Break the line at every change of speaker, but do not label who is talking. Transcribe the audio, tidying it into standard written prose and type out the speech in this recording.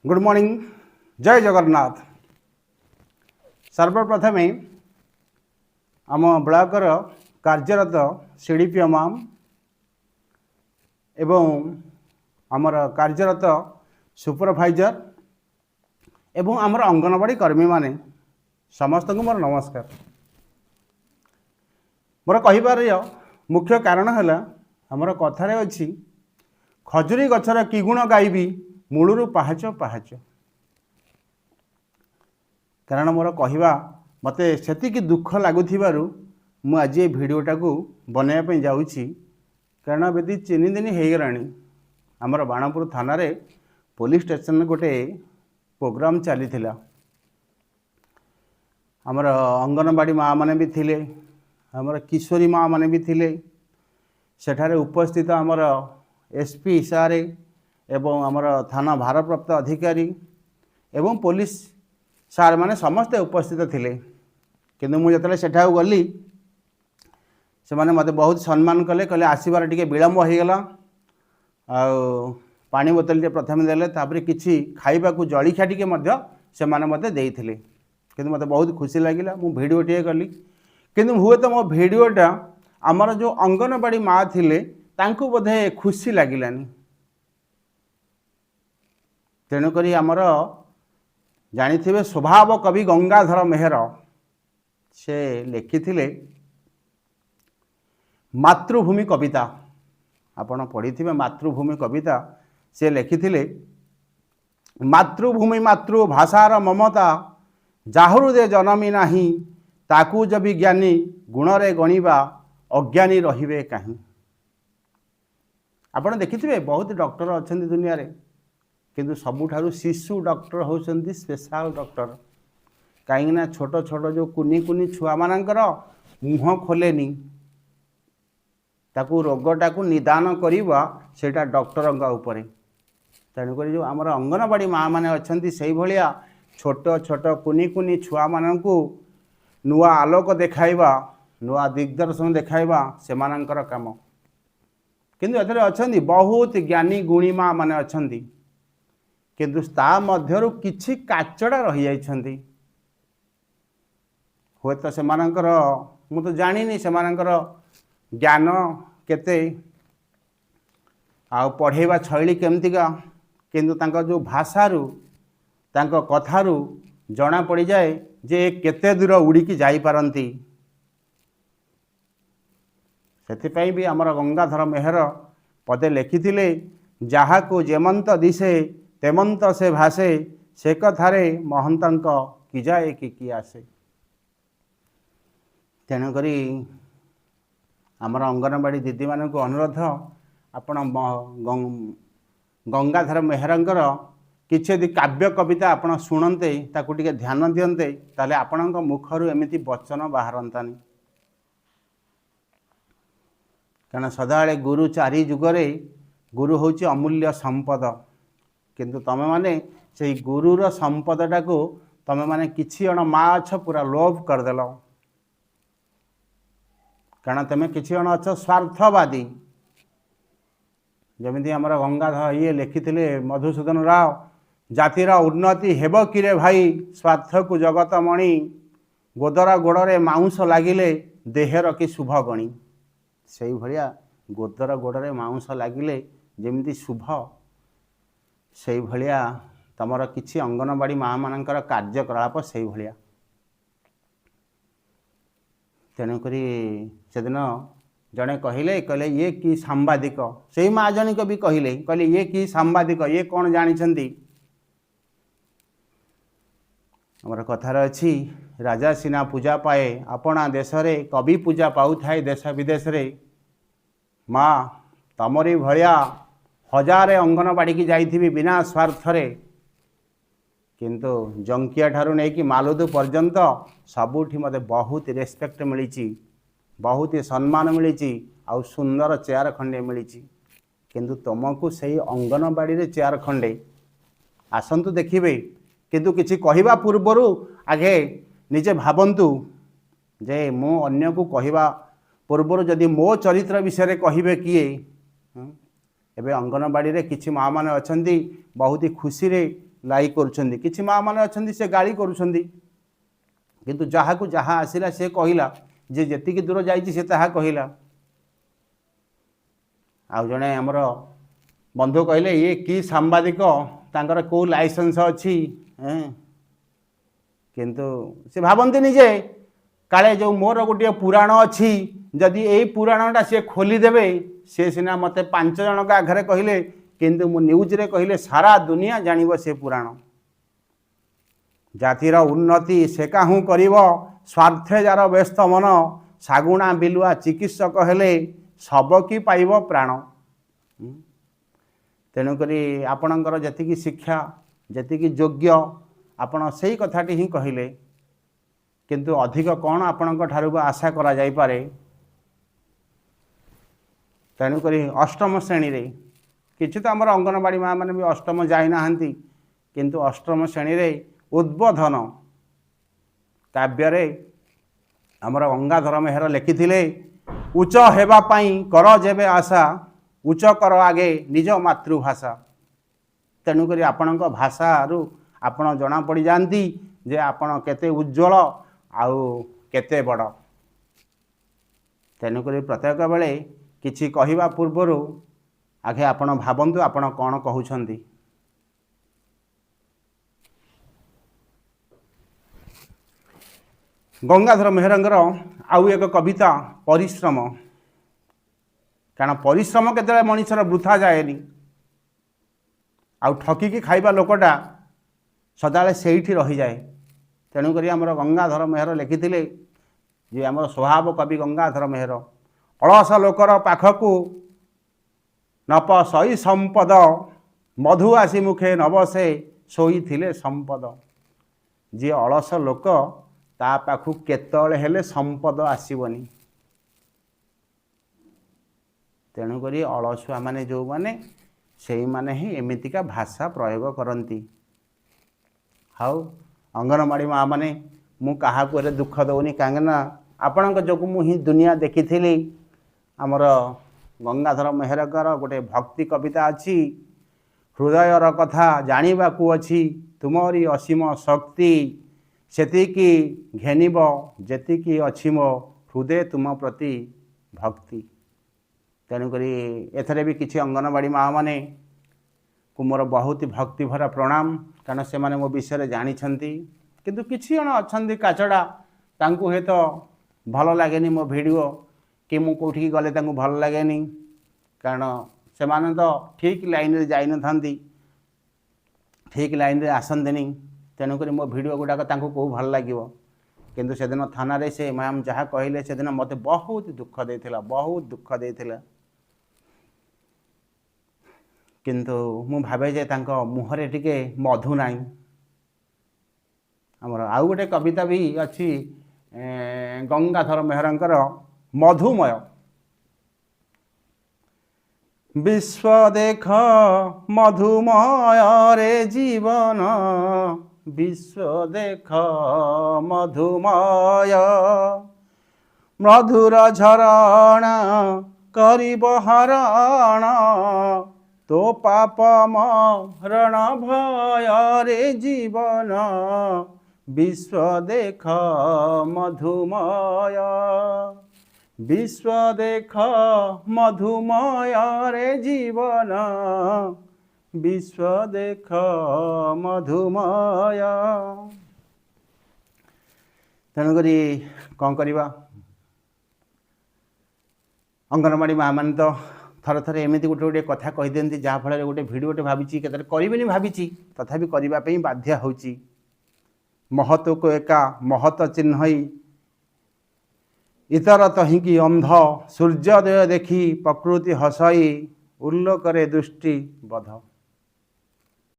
Good morning. जय जगन्नाथ। सर्वप्रथमे आम blocker कार्यरत सीडीपी मैम एवं आमर कार्यरत सुपरभाइजर एवं आमर अंगनवाड़ी कर्मी माने समस्त को मोर नमस्कार। मोर कहिबार मुख्य कारण है आमर कथार अच्छी खजुरी गछर कि गुण गाइबी मूलरू पाहाच पाहाच। कारण मोर कहवा मते सेतिकी दुख लगुथिबारु मु आज ये भिडियोटा को बनवाई जाऊँगी। कारण बेदी 3 दिन हो गलानी आमर बाणपुर थाना रे पुलिस स्टेशन गोटे प्रोग्राम चली आमर अंगनवाड़ी माँ माने भी थिले, आमर किशोरी माँ माने भी थिले, सेठारे उपस्थित आमर एसपी सारे एवं आमर थाना भारप्राप्त अधिकारी एवं पुलिस सार माने समस्ते उपस्थित थिले। किंतु मुझे जो सेठा गली से माने मते बहुत सम्मान कले, कहले आसबार टिके विलम्ब हो गला। पानी बोतल टे प्रथम देले, तापर किछि खाइबा को जळिखा टिके मध्य से माने मते देइथिले। किंतु मते बहुत खुशी लागिला। मु वीडियो टे कली, किंतु हुए तो मो वीडियोटा आमर जो अंगनवाड़ी माँ थिले तांको बोधे खुशी लागिलानी। तेणुक आमर जानिथिबे स्वभाव कवि गंगाधर मेहर से लिखिथिले मातृभूमि कविता। आपण पढ़िथिबे मातृभूमि कविता। से लिखिथिले मातृभूमि मातृभाषार ममता जाहृदे जनमी नाही, ताकू जबि ज्ञानी गुणरे गणिबा अज्ञानी रहिबे काहीं। आपण देखिथिबे बहुत डॉक्टर अछंती दुनिया रे, किंतु सबुठारु शिशु डॉक्टर होउछंती स्पेशल डॉक्टर। कहीं छोट छोट जो कुनी कुनी छुआ मानकर मुह खोलेनी, ताकू रोगटा को निदान करवा सेटा डॉक्टर उपरे। तेणुक जो आमर अंगनवाड़ी माँ माने अछंती सेही भलिया छोट छोट कुनी कुनी छुआ मानकू नुआ आलोक देखाइबा, नुआ दिग्दर्शन देखाइबा सेमानंकर काम। किंतु एथरे अछंती बहुत ज्ञानी गुणी माँ माने अछंती, किंतु ता मध्यरु किछि काचड़ा रही जाइछंती। हुए तो सेमानंकर मु तो जानिनी सेमानंकर ज्ञान केते आ पढ़ेवा शैली केमतिका, किंतु तांका जो भाषारू तांका कथारू जना पड़ जाए जे केते दूर उड़ीकी जाई पारंती। सेथिपाई भी आमर गंगाधर मेहर पदे लिखिथिले जहा को जेमंत दिशे तेमंत से भाषे, से कथारे महंतंक कि जाए कि आसे। तेणुक आमर अंगनवाड़ी दीदी मान को अनुरोध आपण गंगाधर मेहरंकर किछि यदि काव्य कविता आपण शुणते ताकू टिके ध्यान दियंते ताले आपणक मुखरू एमिति वचन बाहरंतानी। कारण सदाळे गुरु चारि जुगरे गुरु होची अमूल्य संपद, किंतु तमे माने से गुरुर संपदटा को तमे माने किछि जण माँ अछ पूरा लोभ करदेल। कारण तमे किछि जण अछ स्वार्थवादी। जमिति आमर गंगाधर ये लिखिथिले मधुसूदन राव, जातिर उन्नति हेब किरे भाई स्वार्थ को जगत मणि, गोदरा गोड़े माउंस लागिले देहर कि शुभ गणी। से भलिया गोदरा गोड़े माउंस लागिले जेमिति शुभ, से भलिया तमर किछि अंगनवाड़ी माँ मानकर कार्यकलाप से भलिया। तेणुक से दिन जड़े कहले कहले ये कि सांबादिक, से माँ जनिक भी कहले कहले ये कि सांबादिक, ये कौन जानिछंती। हमर कथार अच्छी राजा सिना पूजा पाए अपना देश रे, कवि पूजा पाऊ थाए देश विदेश रे। माँ तमरी भलिया हजारे अंगनवाड़ी की जाइथिबी बिना स्वार्थ रे, किंतु जंकिया ठारू नहीं कि मालुदु पर्यंत सबुठी मते बहुत रेस्पेक्ट मिली, बहुत सम्मान मिली, आउ सुंदर चेयर खंडे मिली। किंतु तुमको सही अंगनवाड़ी रे चेयर खंडे आसंतु देखिबे, किंतु किछि कहिबा पूर्वरु आगे निजे भाबंतु जे मु अन्य को कहिबा पूर्वरु जदि मो चरित्र विषय कहिबे किए। एबे अंगनवाड़ी रे किछि माँ माने अछंती बहुत ही खुशी रे ଲାଇକ୍ କରୁଛନ୍ତି, କିଛି ମା ମାନେ ଅଛନ୍ତି ସେ ଗାଳି କରୁଛନ୍ତି, କିନ୍ତୁ ଯାହାକୁ ଯାହା ଆସିଲା ସେ କହିଲା, ଯେ ଯେତିକି ଦୂର ଯାଇଛି ସେ ତାହା କହିଲା। ଆଉ ଜଣେ ଆମର ବନ୍ଧୁ କହିଲେ ଇଏ କି ସାମ୍ବାଦିକ, ତାଙ୍କର କେଉଁ ଲାଇସେନ୍ସ ଅଛି, କିନ୍ତୁ ସେ ଭାବନ୍ତିନି ଯେ କାଳେ ଯେଉଁ ମୋର ଗୋଟିଏ ପୁରାଣ ଅଛି, ଯଦି ଏଇ ପୁରାଣଟା ସିଏ ଖୋଲିଦେବେ, ସେ ସିନା ମୋତେ 5 ଜଣଙ୍କ ଆଗରେ କହିଲେ, କିନ୍ତୁ ମୁଁ ନ୍ୟୁଜ୍ରେ କହିଲେ ସାରା ଦୁନିଆ ଜାଣିବ ସେ ପୁରାଣ। ଜାତିର ଉନ୍ନତି ସେ କାହୁଁ କରିବ, ସ୍ୱାର୍ଥେ ଯାର ବ୍ୟସ୍ତ ମନ, ଶାଗୁଣା ବିଲୁଆ ଚିକିତ୍ସକ ହେଲେ ଶବକି ପାଇବ ପ୍ରାଣ। ତେଣୁକରି ଆପଣଙ୍କର ଯେତିକି ଶିକ୍ଷା, ଯେତିକି ଯୋଗ୍ୟ, ଆପଣ ସେଇ କଥାଟି ହିଁ କହିଲେ, କିନ୍ତୁ ଅଧିକ କ'ଣ ଆପଣଙ୍କ ଠାରୁ ଆଶା କରାଯାଇପାରେ। ତେଣୁକରି ଅଷ୍ଟମ ଶ୍ରେଣୀରେ, କିଛି ତ ଆମର ଅଙ୍ଗନବାଡ଼ି ମା ମାନେ ବି ଅଷ୍ଟମ ଯାଇନାହାନ୍ତି, କିନ୍ତୁ ଅଷ୍ଟମ ଶ୍ରେଣୀରେ ଉଦ୍ବୋଧନ କାବ୍ୟରେ ଆମର ଗଙ୍ଗାଧର ମେହେର ଲେଖିଥିଲେ, ଉଚ୍ଚ ହେବା ପାଇଁ କର ଯେବେ ଆଶା, ଉଚ୍ଚ କର ଆଗେ ନିଜ ମାତୃଭାଷା। ତେଣୁକରି ଆପଣଙ୍କ ଭାଷାରୁ ଆପଣ ଜଣାପଡ଼ିଯାଆନ୍ତି ଯେ ଆପଣ କେତେ ଉଜ୍ଜଳ ଆଉ କେତେ ବଡ଼। ତେଣୁକରି ପ୍ରତ୍ୟେକ ବେଳେ କିଛି କହିବା ପୂର୍ବରୁ ଆଗେ ଆପଣ ଭାବନ୍ତୁ ଆପଣ କ'ଣ କହୁଛନ୍ତି। ଗଙ୍ଗାଧର ମେହେରଙ୍କର ଆଉ ଏକ କବିତା ପରିଶ୍ରମ, କାରଣ ପରିଶ୍ରମ କେତେବେଳେ ମଣିଷର ବୃଥା ଯାଏନି, ଆଉ ଠକିକି ଖାଇବା ଲୋକଟା ସଦାବେଳେ ସେଇଠି ରହିଯାଏ। ତେଣୁକରି ଆମର ଗଙ୍ଗାଧର ମେହେର ଲେଖିଥିଲେ, ଯେ ଆମର ସ୍ୱଭାବ କବି ଗଙ୍ଗାଧର ମେହେର, ଅଳସ ଲୋକର ପାଖକୁ ନପ ସଇ ସମ୍ପଦ, ମଧୁ ଆସି ମୁଖେ ନବସେ ଶୋଇଥିଲେ ସମ୍ପଦ। ଯିଏ ଅଳସ ଲୋକ ତା ପାଖକୁ କେତେବେଳେ ହେଲେ ସମ୍ପଦ ଆସିବନି। ତେଣୁକରି ଅଳସୁଆ ମାନେ ଯେଉଁମାନେ, ସେଇମାନେ ହିଁ ଏମିତିକା ଭାଷା ପ୍ରୟୋଗ କରନ୍ତି। ଆଉ ଅଙ୍ଗନବାଡ଼ି ମା ମାନେ, ମୁଁ କାହାକୁ ହେଲେ ଦୁଃଖ ଦେଉନି, କାହିଁକିନା ଆପଣଙ୍କ ଯୋଗୁଁ ମୁଁ ହିଁ ଦୁନିଆ ଦେଖିଥିଲି। ଆମର ଗଙ୍ଗାଧର ମେହେରଙ୍କର ଗୋଟେ ଭକ୍ତି କବିତା ଅଛି, ହୃଦୟର କଥା ଜାଣିବାକୁ ଅଛି, ତୁମରି ଅସୀମ ଶକ୍ତି, ସେତିକି ଘେନିବ ଯେତିକି ଅଛି ମୋ ହୃଦୟ ତୁମ ପ୍ରତି ଭକ୍ତି। ତେଣୁକରି ଏଥିରେ ବି କିଛି ଅଙ୍ଗନବାଡ଼ି ମା ମାନେକୁ ମୋର ବହୁତ ଭକ୍ତିଭରା ପ୍ରଣାମ, କାରଣ ସେମାନେ ମୋ ବିଷୟରେ ଜାଣିଛନ୍ତି। କିନ୍ତୁ କିଛି ଜଣ ଅଛନ୍ତି କାଚଡ଼ା, ତାଙ୍କୁ ହୁଏତ ଭଲ ଲାଗେନି ମୋ ଭିଡ଼ିଓ, କି ମୁଁ କେଉଁଠିକି ଗଲେ ତାଙ୍କୁ ଭଲ ଲାଗେନି, କାରଣ ସେମାନେ ତ ଠିକ୍ ଲାଇନ୍ରେ ଯାଇନଥାନ୍ତି, ଠିକ୍ ଲାଇନ୍ରେ ଆସନ୍ତିନି। ତେଣୁକରି ମୋ ଭିଡ଼ିଓ ଗୁଡ଼ାକ ତାଙ୍କୁ କେଉଁ ଭଲ ଲାଗିବ। କିନ୍ତୁ ସେଦିନ ଥାନାରେ ସେ ମ୍ୟାମ୍ ଯାହା କହିଲେ, ସେଦିନ ମୋତେ ବହୁତ ଦୁଃଖ ଦେଇଥିଲା, ବହୁତ ଦୁଃଖ ଦେଇଥିଲା। କିନ୍ତୁ ମୁଁ ଭାବେ ଯେ ତାଙ୍କ ମୁହଁରେ ଟିକେ ମଧୁ ନାହିଁ। ଆମର ଆଉ ଗୋଟେ କବିତା ବି ଅଛି ଗଙ୍ଗାଧର ମେହେରଙ୍କର, ମଧୁମୟ। ବିଶ୍ୱ ଦେଖ ମଧୁମୟରେ ଜୀବନ, ବିଶ୍ୱ ଦେଖ ମଧୁମୟ, ମଧୁର ଝରଣା କରିବ ହରଣ, ତୋ ପାପ ମରଣ ଭୟରେ ଜୀବନ, ବିଶ୍ୱ ଦେଖ ମଧୁମୟ, ବିଶ୍ୱ ଦେଖ ମଧୁମୟରେ ଜୀବନ, ବିଶ୍ୱ ଦେଖ ମଧୁମୟ। ତେଣୁକରି କ'ଣ କରିବା, ଅଙ୍ଗନବାଡ଼ି ମା ମାନେ ତ ଥରେ ଥରେ ଏମିତି ଗୋଟେ ଗୋଟେ କଥା କହିଦିଅନ୍ତି, ଯାହାଫଳରେ ଗୋଟେ ଭିଡ଼ିଓଟେ ଭାବିଛି କେତେବେଳେ କରିବେନି ଭାବିଛି, ତଥାପି କରିବା ପାଇଁ ବାଧ୍ୟ ହେଉଛି। ମହତକୁ ଏକା ମହତ ଚିହ୍ନଇ, ଇତର ତହିଁକି ଅନ୍ଧ, ସୂର୍ଯ୍ୟୋଦୟ ଦେଖି ପ୍ରକୃତି ହସଇ, ଉଲ୍ଲୋକରେ ଦୃଷ୍ଟି ବଧ।